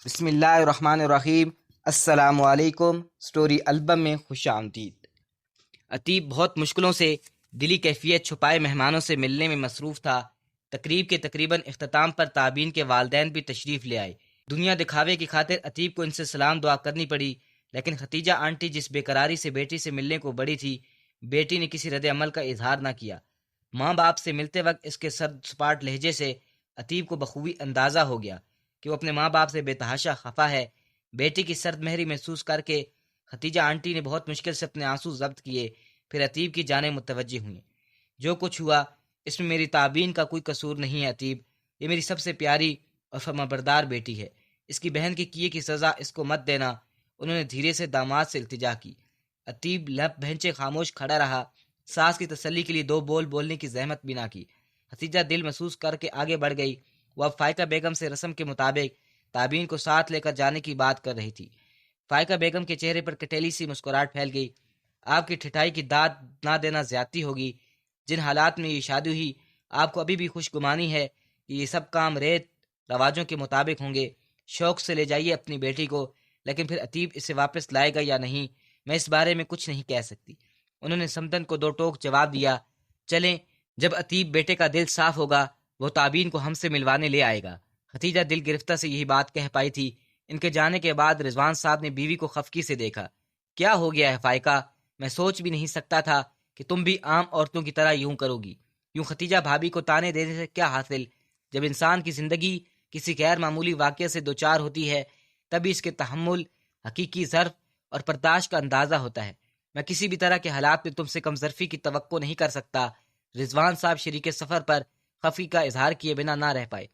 بسم اللہ الرحمن الرحیم۔ السلام علیکم۔ سٹوری البم میں خوش آمدید۔ عتیب بہت مشکلوں سے دلی کیفیت چھپائے مہمانوں سے ملنے میں مصروف تھا۔ تقریب کے تقریباً اختتام پر تابین کے والدین بھی تشریف لے آئے۔ دنیا دکھاوے کی خاطر عتیب کو ان سے سلام دعا کرنی پڑی، لیکن ختیجہ آنٹی جس بے قراری سے بیٹی سے ملنے کو بڑی تھی، بیٹی نے کسی رد عمل کا اظہار نہ کیا۔ ماں باپ سے ملتے وقت اس کے سرد سپاٹ لہجے سے عتیب کو بخوبی اندازہ ہو گیا کہ وہ اپنے ماں باپ سے بے تحاشا خفا ہے۔ بیٹی کی سرد مہری محسوس کر کے ختیجہ آنٹی نے بہت مشکل سے اپنے آنسو ضبط کیے، پھر عتیب کی جانب متوجہ ہوئیں۔ جو کچھ ہوا اس میں میری تابین کا کوئی قصور نہیں ہے عتیب، یہ میری سب سے پیاری اور فرمانبردار بیٹی ہے، اس کی بہن کے کیے کی سزا اس کو مت دینا۔ انہوں نے دھیرے سے داماد سے التجا کی۔ عتیب لب بھنچے خاموش کھڑا رہا، ساس کی تسلی کے لیے دو بول بولنے کی زحمت بھی نہ کی۔ ختیجہ دل محسوس کر کے آگے بڑھ گئی۔ وہ اب فائقہ بیگم سے رسم کے مطابق تابین کو ساتھ لے کر جانے کی بات کر رہی تھی۔ فائقہ بیگم کے چہرے پر کٹیلی سی مسکراہٹ پھیل گئی۔ آپ کی ٹھٹائی کی داد نہ دینا زیادتی ہوگی۔ جن حالات میں یہ شادی ہوئی، آپ کو ابھی بھی خوش گمانی ہے کہ یہ سب کام ریت رواجوں کے مطابق ہوں گے۔ شوق سے لے جائیے اپنی بیٹی کو، لیکن پھر عتیب اسے واپس لائے گا یا نہیں، میں اس بارے میں کچھ نہیں کہہ سکتی۔ انہوں نے سمدن کو دو ٹوک جواب دیا۔ چلیں، جب عتیب بیٹے کا دل صاف ہوگا وہ تابین کو ہم سے ملوانے لے آئے گا۔ ختیجہ دل گرفتہ سے یہی بات کہہ پائی تھی۔ ان کے جانے کے بعد رضوان صاحب نے بیوی کو خفگی سے دیکھا۔ کیا ہو گیا ہے فائقہ؟ میں سوچ بھی نہیں سکتا تھا کہ تم بھی عام عورتوں کی طرح یوں کرو گی۔ یوں ختیجہ بھابھی کو تانے دینے سے کیا حاصل؟ جب انسان کی زندگی کسی غیر معمولی واقعے سے دوچار ہوتی ہے، تبھی اس کے تحمل، حقیقی ظرف اور برداشت کا اندازہ ہوتا ہے۔ میں کسی بھی طرح کے حالات میں تم سے کم ظرفی کی توقع نہیں کر سکتا۔ رضوان صاحب شریک سفر پر خفگی کا اظہار کیے بنا نہ رہ پائے۔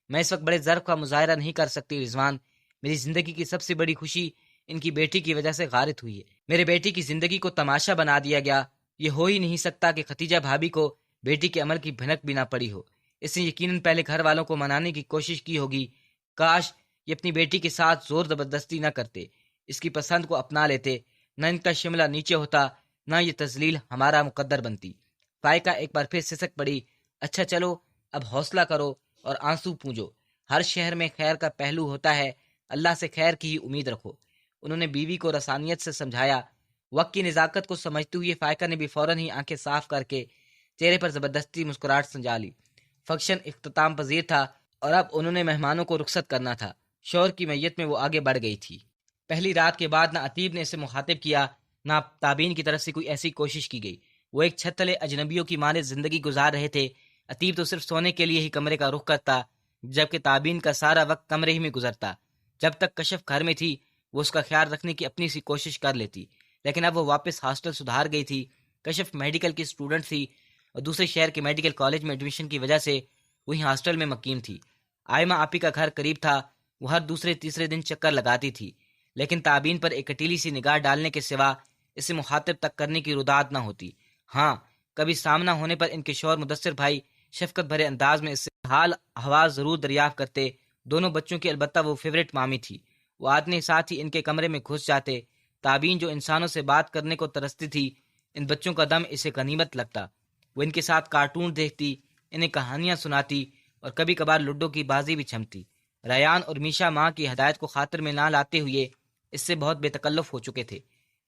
میں اس وقت بڑے ظرف کا مظاہرہ نہیں کر سکتی رضوان، میری زندگی کی سب سے بڑی خوشی ان کی بیٹی کی وجہ سے غارت ہوئی ہے۔ میرے بیٹی کی زندگی کو تماشا بنا دیا گیا۔ یہ ہو ہی نہیں سکتا کہ ختیجہ بھابھی کو بیٹی کے عمل کی بھنک بھی نہ پڑی ہو۔ اس نے یقیناً پہلے گھر والوں کو منانے کی کوشش کی ہوگی۔ کاش یہ اپنی بیٹی کے ساتھ زور زبردستی نہ کرتے، اس کی پسند کو اپنا لیتے، نہ ان کا شملہ نیچے ہوتا، نہ یہ تذلیل ہمارا مقدر بنتی۔ فائقہ ایک بار پھر سسک پڑی۔ اچھا چلو اب حوصلہ کرو اور آنسو پونجو۔ ہر شہر میں خیر کا پہلو ہوتا ہے، اللہ سے خیر کی ہی امید رکھو۔ انہوں نے بیوی کو رسانیت سے سمجھایا۔ وقت کی نزاکت کو سمجھتے ہوئے فائقہ نے بھی فوراً ہی آنکھیں صاف کر کے چہرے پر زبردستی مسکراہٹ سنجا لی۔ فنکشن اختتام پذیر تھا اور اب انہوں نے مہمانوں کو رخصت کرنا تھا۔ شوہر کی میت میں وہ آگے بڑھ گئی تھی۔ پہلی رات کے بعد نہ عتیب نے اسے مخاطب کیا، نہ تابین کی طرف سے کوئی ایسی کوشش کی گئی۔ وہ ایک چھت تلے اجنبیوں کی مانند زندگی گزار رہے تھے۔ عتیب تو صرف سونے کے لیے ہی کمرے کا رخ کرتا، جبکہ تابین کا سارا وقت کمرے ہی میں گزرتا۔ جب تک کشف گھر میں تھی وہ اس کا خیال رکھنے کی اپنی سی کوشش کر لیتی، لیکن اب وہ واپس ہاسٹل سدھار گئی تھی۔ کشف میڈیکل کی اسٹوڈنٹ تھی اور دوسرے شہر کے میڈیکل کالج میں ایڈمیشن کی وجہ سے وہی ہاسٹل میں مقیم تھی۔ آئمہ آپی کا گھر قریب تھا، وہ ہر دوسرے تیسرے دن چکر لگاتی تھی، لیکن تابین پر ایک کٹیلی سی نگاہ ڈالنے کے سوا اسے مخاطب تک کرنے کی رداد نہ ہوتی۔ ہاں، کبھی سامنا ہونے پر ان کے شوہر مدثر بھائی شفقت بھرے انداز میں اس سے حال احوال ضرور دریافت کرتے۔ دونوں بچوں کی البتہ وہ فیورٹ مامی تھی۔ وہ آدمی ساتھ ہی ان کے کمرے میں گھس جاتے۔ تابین جو انسانوں سے بات کرنے کو ترستی تھی، ان بچوں کا دم اسے غنیمت لگتا۔ وہ ان کے ساتھ کارٹون دیکھتی، انہیں کہانیاں سناتی اور کبھی کبھار لڈو کی بازی بھی چھمتی۔ ریان اور میشا ماں کی ہدایت کو خاطر میں نہ لاتے ہوئے اس سے بہت بے تکلف ہو چکے تھے۔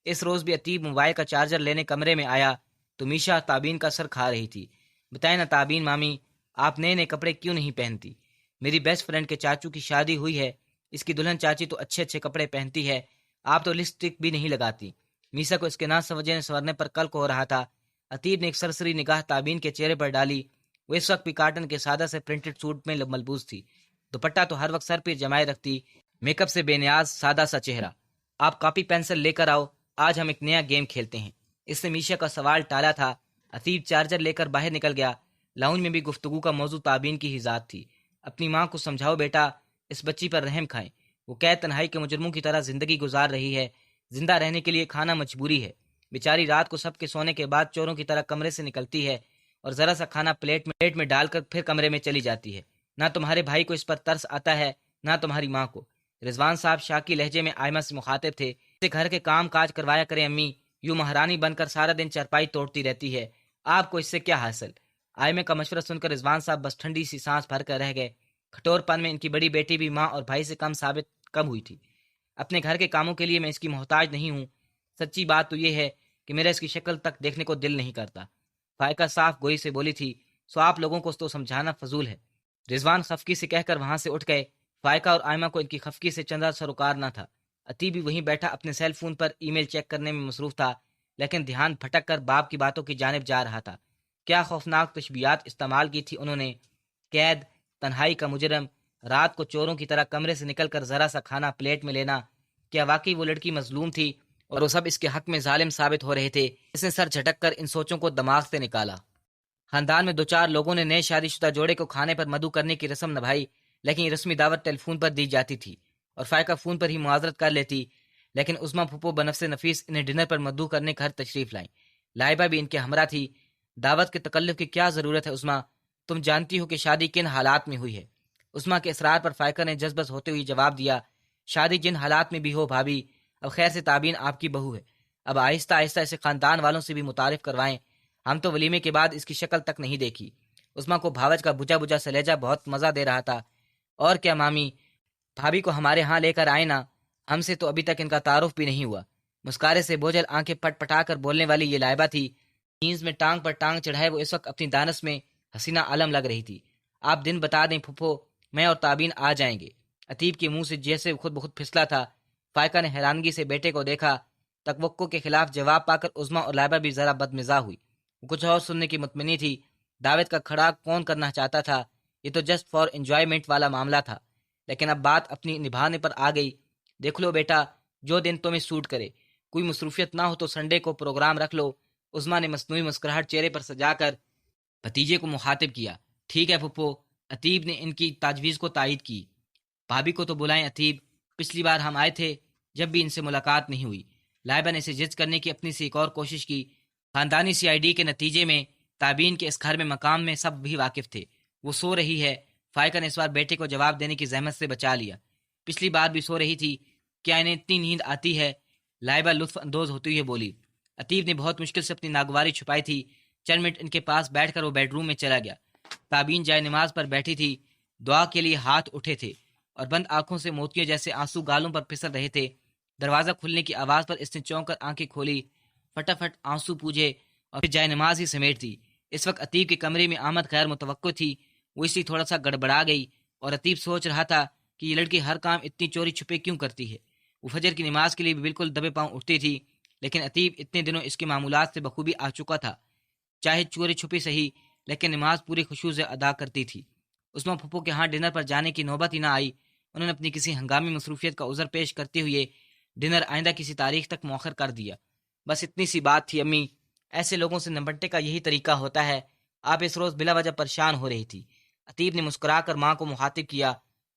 اس روز بھی عتیب موبائل کا چارجر لینے کمرے میں آیا تو میشا تابین کا سر کھا رہی تھی۔ بتائیں نا تابین مامی، آپ نئے نئے کپڑے کیوں نہیں پہنتی؟ میری بیسٹ فرینڈ کے چاچو کی شادی ہوئی ہے، اس کی دلہن چاچی تو اچھے اچھے کپڑے پہنتی ہے، آپ تو لپسٹک بھی نہیں لگاتی۔ میسا کو اس کے نہ سمجھنے سنورنے پر کلک ہو رہا تھا۔ عتیب نے ایک سرسری نگاہ تابین کے چہرے پر ڈالی۔ وہ اس وقت بھی کاٹن کے سادہ سے پرنٹڈ سوٹ میں ملبوس تھی، دوپٹہ تو ہر وقت سر پہ جمائے رکھتی، میک اپ سے بے نیاز سادہ سا چہرہ۔ آپ کاپی پینسل لے کر آؤ، آج ہم ایک نیا گیم کھیلتے ہیں۔ اس نے میشا کا سوال ٹالا تھا۔ عتیب چارجر لے کر باہر نکل گیا۔ لاؤنج میں بھی گفتگو کا موضوع تابین کی ہی ذات تھی۔ اپنی ماں کو سمجھاؤ بیٹا، اس بچی پر رحم کھائیں، وہ قید تنہائی کے مجرموں کی طرح زندگی گزار رہی ہے، زندہ رہنے کے لیے کھانا مجبوری ہے۔ بیچاری رات کو سب کے سونے کے بعد چوروں کی طرح کمرے سے نکلتی ہے اور ذرا سا کھانا پلیٹ میں ڈال کر پھر کمرے میں چلی جاتی ہے۔ نہ تمہارے بھائی کو اس پر ترس آتا ہے، نہ تمہاری ماں کو۔ رضوان صاحب شاکی لہجے میں آئمہ سے مخاطب تھے۔ اسے گھر کے کام کاج کروایا کریں امی، یوں مہارانی بن کر سارا دن چرپائی توڑتی رہتی ہے، آپ کو اس سے کیا حاصل؟ آئمہ کا مشورہ سن کر رضوان صاحب بس ٹھنڈی سی سانس بھر کر رہ گئے۔ کھٹور پن میں ان کی بڑی بیٹی بھی ماں اور بھائی سے کم ثابت کم ہوئی تھی۔ اپنے گھر کے کاموں کے لیے میں اس کی محتاج نہیں ہوں۔ سچی بات تو یہ ہے کہ میرا اس کی شکل تک دیکھنے کو دل نہیں کرتا۔ فائقہ صاف گوئی سے بولی تھی، سو آپ لوگوں کو تو سمجھانا فضول ہے۔ رضوان خفگی سے کہہ کر وہاں سے اٹھ گئے۔ فائقہ اور آئمہ کو ان کی خفگی سے چندہ سروکار نہ تھا۔ عتیب بھی وہیں بیٹھا اپنے سیل فون پر ای میل چیک کرنے میں مصروف تھا، لیکن دھیان پھٹک کر باپ کی باتوں کی جانب جا رہا تھا۔ کیا خوفناک تشبیہات استعمال کی تھی انہوں نے! قید، تنہائی کا مجرم، رات کو چوروں کی طرح کمرے سے نکل کر ذرا سا کھانا پلیٹ میں لینا۔ کیا واقعی وہ لڑکی مظلوم تھی اور وہ سب اس کے حق میں ظالم ثابت ہو رہے تھے؟ اس نے سر جھٹک کر ان سوچوں کو دماغ سے نکالا۔ خاندان میں دو چار لوگوں نے نئے شادی شدہ جوڑے کو کھانے پر مدعو کرنے کی رسم نبھائی، لیکن یہ رسمی دعوت ٹیلی فون پر دی جاتی تھی اور فائقہ فون پر ہی معذرت کر لیتی، لیکن عظمیٰ پھپھو بنفس نفیس انہیں ڈنر پر مدعو کرنے گھر تشریف لائیں۔ لائبہ بھی ان کے ہمراہ تھی۔ دعوت کے تکلف کی کیا ضرورت ہے عظمیٰ؟ تم جانتی ہو کہ شادی کن حالات میں ہوئی ہے۔ عظمیٰ کے اصرار پر فائقہ نے جذبس ہوتے ہوئے جواب دیا، شادی جن حالات میں بھی ہو بھابھی، اب خیر سے تابین آپ کی بہو ہے، اب آہستہ آہستہ اسے خاندان والوں سے بھی متعارف کروائیں۔ ہم تو ولیمے کے بعد اس کی شکل تک نہیں دیکھی۔ عظمیٰ کو بھاوج کا بجا بجا سلیجہ بہت مزہ دے رہا تھا۔ اور کیا مامی، بھابھی کو ہمارے ہاں لے کر آئے نا، ہم سے تو ابھی تک ان کا تعارف بھی نہیں ہوا۔ مسکارے سے بوجھل آنکھیں پٹ پٹا کر بولنے والی یہ لائبہ تھی، جینز میں ٹانگ پر ٹانگ چڑھائے وہ اس وقت اپنی دانس میں حسینہ عالم لگ رہی تھی۔ آپ دن بتا دیں پھپھو، میں اور تابین آ جائیں گے۔ عتیب کے منہ سے جیسے خود بخود پھسلا تھا۔ فائقہ نے حیرانگی سے بیٹے کو دیکھا۔ توقع کے خلاف جواب پا کر عظمیٰ اور لائبہ بھی ذرا بدمزاح ہوئی۔ وہ کچھ اور سننے کی مطمئنی تھی۔ دعوت کا کھڑا کون کرنا چاہتا تھا؟ یہ تو جسٹ فار انجوائمنٹ والا معاملہ تھا، لیکن اب بات اپنی نبھانے پر آ گئی۔ دیکھ لو بیٹا، جو دن تمہیں سوٹ کرے، کوئی مصروفیت نہ ہو تو سنڈے کو پروگرام رکھ لو۔ عظمیٰ نے مصنوعی مسکراہٹ چہرے پر سجا کر بھتیجے کو مخاطب کیا۔ ٹھیک ہے پھپھو، عتیب نے ان کی تجویز کو تائید کی۔ بھابھی کو تو بلائیں عتیب، پچھلی بار ہم آئے تھے جب بھی ان سے ملاقات نہیں ہوئی۔ لائبہ نے اسے جج کرنے کی اپنی سے ایک اور کوشش کی۔ خاندانی سی آئی ڈی کے نتیجے میں تابین کے اس گھر میں مقام میں سب بھی واقف تھے۔ وہ سو رہی ہے۔ فائقہ نے اس بار بیٹے کو جواب دینے کی زحمت سے بچا لیا۔ پچھلی بار بھی سو رہی تھی، کیا انہیں اتنی نیند آتی ہے؟ لائبہ لطف اندوز ہوتے ہوئے بولی۔ عتیب نے بہت مشکل سے اپنی ناگواری چھپائی تھی۔ چند منٹ ان کے پاس بیٹھ کر وہ بیڈ روم میں چلا گیا۔ تابین جائے نماز پر بیٹھی تھی، دعا کے لیے ہاتھ اٹھے تھے اور بند آنکھوں سے موتیوں جیسے آنسو گالوں پر پھسل رہے تھے۔ دروازہ کھلنے کی آواز پر اس نے چونک کر آنکھیں کھولی، فٹافٹ آنسو پوجے اور پھر جائے نماز ہی سمیٹ دی۔ اس وقت عتیب کے کمرے میں آمد غیر متوقع تھی۔ وہ اس لیے تھوڑا سا گڑبڑا گئی اور عتیب سوچ رہا تھا کہ یہ لڑکی ہر کام اتنی چوری چھپے کیوں کرتی ہے۔ وہ فجر کی نماز کے لیے بھی بالکل دبے پاؤں اٹھتی تھی، لیکن عتیب اتنے دنوں اس کے معمولات سے بخوبی آ چکا تھا۔ چاہے چوری چھپی صحیح، لیکن نماز پوری خشوع سے ادا کرتی تھی۔ عظمیٰ پھپھو کے ہاں ڈنر پر جانے کی نوبت ہی نہ آئی۔ انہوں نے اپنی کسی ہنگامی مصروفیت کا عذر پیش کرتے ہوئے ڈنر آئندہ کسی تاریخ تک مؤخر کر دیا۔ بس اتنی سی بات تھی امی، ایسے لوگوں سے نمٹنے کا یہی طریقہ ہوتا ہے۔ آپ اس روز بلا وجہ پریشان ہو رہی تھی۔ عتیب نے مسکرا کر ماں کو مخاطب کیا۔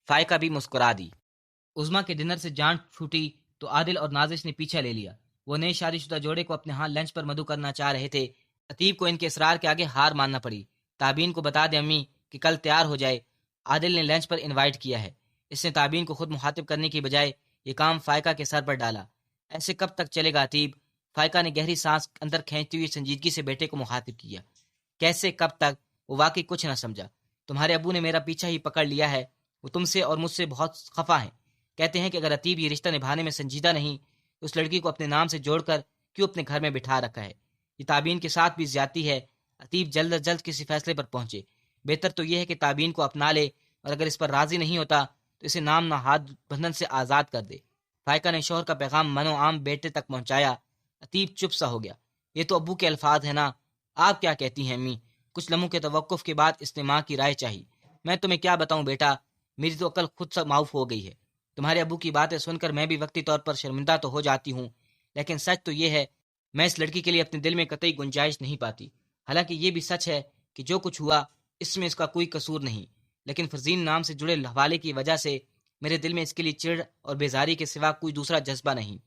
فائقہ بھی مسکرا دی۔ عظمیٰ کے ڈنر سے جان چھوٹی تو عادل اور نازش نے پیچھا لے لیا۔ وہ نئے شادی شدہ جوڑے کو اپنے ہاں لنچ پر مدعو کرنا چاہ رہے تھے۔ عتیب کو ان کے اصرار کے آگے ہار ماننا پڑی۔ تابین کو بتا دیں امی کہ کل تیار ہو جائے، عادل نے لنچ پر انوائٹ کیا ہے۔ اس نے تابین کو خود مخاطب کرنے کی بجائے یہ کام فائقہ کے سر پر ڈالا۔ ایسے کب تک چلے گا عتیب؟ فائقہ نے گہری سانس اندر کھینچتی ہوئی سنجیدگی سے بیٹے کو مخاطب کیا۔ کیسے کب تک؟ وہ واقعی کچھ نہ سمجھا۔ تمہارے ابو نے میرا پیچھا ہی پکڑ لیا ہے۔ وہ تم سے اور مجھ سے بہت خفا ہیں۔ کہتے ہیں کہ اگر عتیب یہ رشتہ نبھانے میں سنجیدہ نہیں تو اس لڑکی کو اپنے نام سے جوڑ کر کیوں اپنے گھر میں بٹھا رکھا ہے؟ یہ تابین کے ساتھ بھی زیادتی ہے۔ عتیب جلد از جلد کسی فیصلے پر پہنچے۔ بہتر تو یہ ہے کہ تابین کو اپنا لے، اور اگر اس پر راضی نہیں ہوتا تو اسے نام نہاد بندھن سے آزاد کر دے۔ فائقہ نے شوہر کا پیغام منو عام بیٹے تک پہنچایا۔ عتیب چپ سا ہو گیا۔ یہ تو ابو کے الفاظ ہیں نا، آپ کیا کہتی ہیں امی؟ کچھ لمحوں کے توقف کے بعد اس نے ماں کی رائے چاہی۔ میں تمہیں کیا بتاؤں بیٹا، میری تو عقل خود سے معاف ہو گئی ہے۔ تمہارے ابو کی باتیں سن کر میں بھی وقتی طور پر شرمندہ تو ہو جاتی ہوں، لیکن سچ تو یہ ہے میں اس لڑکی کے لیے اپنے دل میں قطعی گنجائش نہیں پاتی۔ حالانکہ یہ بھی سچ ہے کہ جو کچھ ہوا اس میں اس کا کوئی قصور نہیں، لیکن فرزین نام سے جڑے حوالے کی وجہ سے میرے دل میں اس کے لیے چڑ اور بیزاری کے سوا کوئی دوسرا جذبہ نہیں۔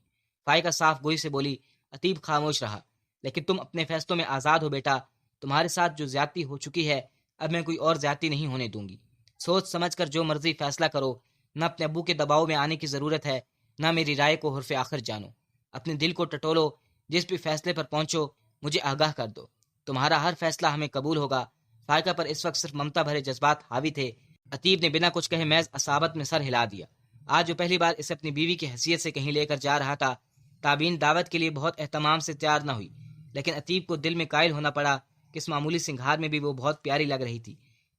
فائقہ صاف گوئی سے بولی۔ عتیب خاموش رہا۔ لیکن تم اپنے فیصلوں میں آزاد ہو بیٹا، تمہارے ساتھ جو زیادتی ہو چکی ہے اب میں کوئی اور زیادتی نہیں ہونے دوں گی۔ سوچ سمجھ کر جو مرضی فیصلہ کرو، نہ اپنے ابو کے دباؤ میں آنے کی ضرورت ہے، نہ میری رائے کو حرف آخر جانو۔ اپنے دل کو ٹٹولو، جس بھی فیصلے پر پہنچو مجھے آگاہ کر دو، تمہارا ہر فیصلہ ہمیں قبول ہوگا۔ فائقہ پر اس وقت صرف ممتا بھرے جذبات حاوی تھے۔ عتیب نے بنا کچھ کہے محض اصابت میں سر ہلا دیا۔ آج جو پہلی بار اسے اپنی بیوی کی حیثیت سے کہیں لے کر جا رہا تھا، تابین دعوت کے لیے بہت اہتمام سے تیار نہ ہوئی، لیکن عتیب کو دل میں قائل ہونا پڑا کہ اس معمولی سنگھار میں بھی وہ بہت پیاری لگ رہی تھی۔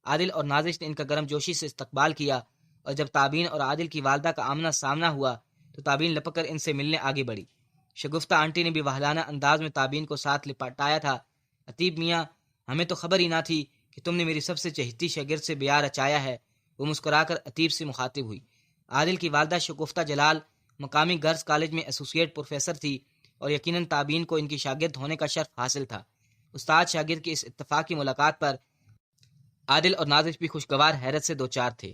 عادل اور نازش نے ان کا گرم جوشی سے استقبال کیا، اور جب تابین اور عادل کی والدہ کا آمنا سامنا ہوا تو تابین لپک کر ان سے ملنے آگے بڑھی۔ شگفتہ آنٹی نے بھی وحلانہ انداز میں تابین کو ساتھ لپٹایا تھا۔ عتیب میاں، ہمیں تو خبر ہی نہ تھی کہ تم نے میری سب سے چہیتی شاگرد سے بیاہ رچایا ہے۔ وہ مسکرا کر عتیب سے مخاطب ہوئی۔ عادل کی والدہ شگفتہ جلال مقامی گرلز کالج میں ایسوسیٹ پروفیسر تھی، اور یقیناً تابین کو ان کی شاگرد ہونے کا شرف حاصل تھا۔ استاد شاگرد کی اس اتفاقی ملاقات پر عادل اور نازش بھی خوشگوار حیرت سے دوچار تھے۔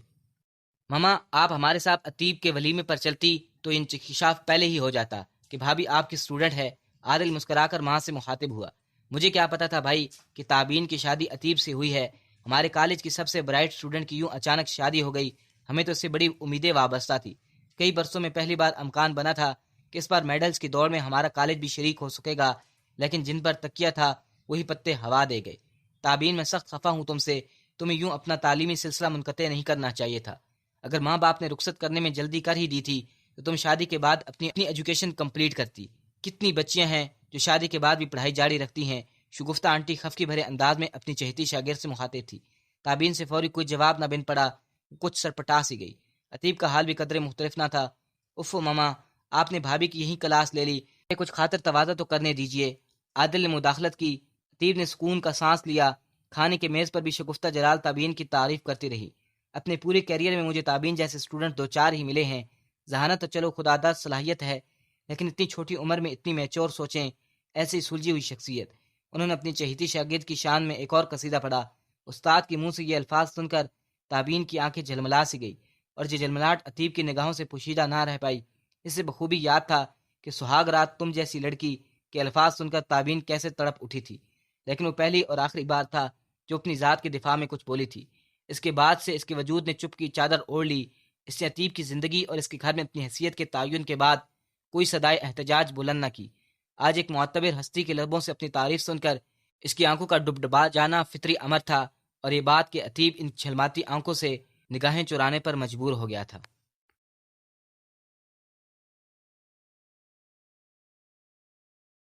ماما، آپ ہمارے ساتھ عتیب کے ولیمے پر چلتی تو انکشاف پہلے ہی ہو جاتا کہ بھابھی آپ کی اسٹوڈنٹ ہے۔ عادل مسکرا کر ماں سے مخاطب ہوا۔ مجھے کیا پتا تھا بھائی کہ تابین کی شادی عتیب سے ہوئی ہے۔ ہمارے کالج کی سب سے برائٹ اسٹوڈنٹ کی یوں اچانک شادی ہو گئی، ہمیں تو اس سے بڑی امیدیں وابستہ تھی۔ کئی برسوں میں پہلی بار امکان بنا تھا کہ اس بار میڈلز کی دوڑ میں ہمارا کالج بھی شریک ہو سکے گا، لیکن جن پر تکیہ تھا وہی پتے ہوا دے گئے۔ تابین، میں سخت خفا ہوں تم سے، تمہیں یوں اپنا تعلیمی سلسلہ منقطع نہیں کرنا چاہیے تھا۔ اگر ماں باپ نے رخصت کرنے میں جلدی کر ہی دی تھی تو تم شادی کے بعد اپنی ایجوکیشن کمپلیٹ کرتی۔ کتنی بچیاں ہیں جو شادی کے بعد بھی پڑھائی جاری رکھتی ہیں۔ شگفتہ آنٹی خفگی بھرے انداز میں اپنی چہیتی شاگرد سے مخاطب تھی۔ تابین سے فوری کوئی جواب نہ بن پڑا، کچھ سرپٹا سی گئی۔ عتیب کا حال بھی قدرے مختلف نہ تھا۔ اف ماما، آپ نے بھابھی کی یہی کلاس لے لی، کچھ خاطر تواضع تو کرنے دیجیے۔ عادل نے مداخلت کی۔ عتیب نے سکون کا سانس لیا۔ کھانے کے میز پر بھی شگفتہ جلال تابین کی تعریف کرتی رہی۔ اپنے پورے کیریئر میں مجھے تابین جیسے اسٹوڈنٹ دو چار ہی ملے ہیں۔ ذہانت تو چلو خدا داد صلاحیت ہے، لیکن اتنی چھوٹی عمر میں اتنی میچور سوچیں، ایسی سلجھی ہوئی شخصیت۔ انہوں نے اپنی چہیتی شاگرد کی شان میں ایک اور قصیدہ پڑھا۔ استاد کے منہ سے یہ الفاظ سن کر تابین کی آنکھیں جھلملا سی گئی، اور یہ جھلملاہٹ عتیب کی نگاہوں سے پوشیدہ نہ رہ پائی۔ اسے بخوبی یاد تھا کہ سہاگ رات تم جیسی لڑکی کے الفاظ سن کر تابین کیسے تڑپ اٹھی تھی، لیکن وہ پہلی اور آخری بار تھا جو اپنی ذات کے دفاع میں کچھ بولی تھی۔ اس کے بعد سے اس کے وجود نے چپ کی چادر اوڑھ لی۔ اس نے عتیب کی زندگی اور اس کے گھر میں اپنی حیثیت کے تعین کے بعد کوئی صدائے احتجاج بلند نہ کی۔ آج ایک معتبر ہستی کے لبوں سے اپنی تعریف سن کر اس کی آنکھوں کا ڈبڈبا جانا فطری امر تھا، اور یہ بات کہ عتیب ان جھلماتی آنکھوں سے نگاہیں چرانے پر مجبور ہو گیا تھا۔